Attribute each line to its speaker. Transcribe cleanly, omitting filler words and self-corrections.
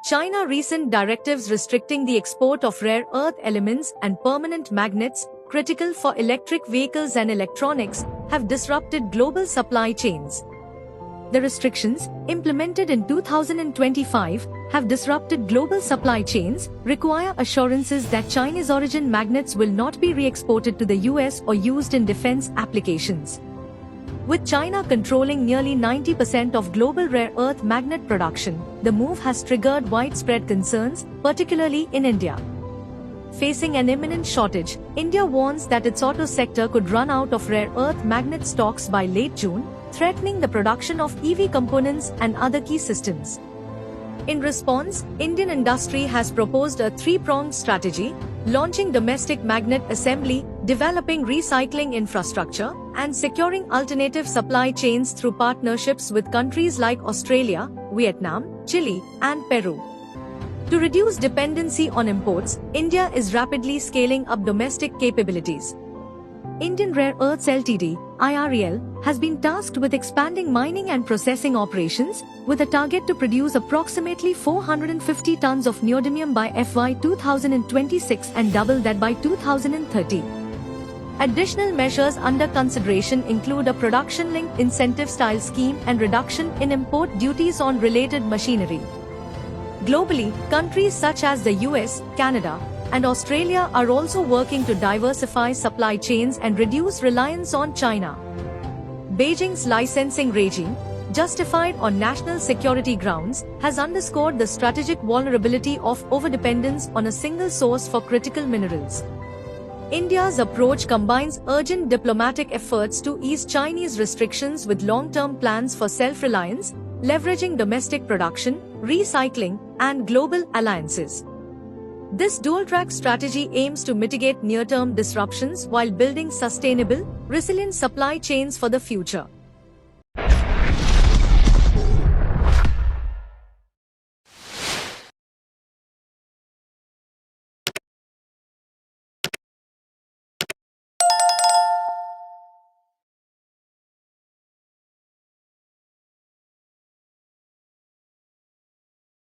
Speaker 1: China's recent directives restricting the export of rare earth elements and permanent magnets, critical for electric vehicles and electronics, have disrupted global supply chains. The restrictions, implemented in 2025, have disrupted global supply chains, require assurances that Chinese origin magnets will not be re-exported to the US or used in defense applications. With China controlling nearly 90% of global rare earth magnet production, the move has triggered widespread concerns, particularly in India. Facing an imminent shortage, India warns that its auto sector could run out of rare earth magnet stocks by late June, threatening the production of EV components and other key systems. In response, Indian industry has proposed a three-pronged strategy: launching domestic magnet assembly, developing recycling infrastructure, and securing alternative supply chains through partnerships with countries like Australia, Vietnam, Chile, and Peru. To reduce dependency on imports, India is rapidly scaling up domestic capabilities. Indian Rare Earths Ltd, IREL, has been tasked with expanding mining and processing operations, with a target to produce approximately 450 tons of neodymium by FY 2026 and double that by 2030. Additional measures under consideration include a production-linked incentive-style scheme and reduction in import duties on related machinery. Globally, countries such as the US, Canada, and Australia are also working to diversify supply chains and reduce reliance on China. Beijing's licensing regime, justified on national security grounds, has underscored the strategic vulnerability of overdependence on a single source for critical minerals. India's approach combines urgent diplomatic efforts to ease Chinese restrictions with long-term plans for self-reliance, leveraging domestic production, recycling, and global alliances. This dual-track strategy aims to mitigate near-term disruptions while building sustainable, resilient supply chains for the future.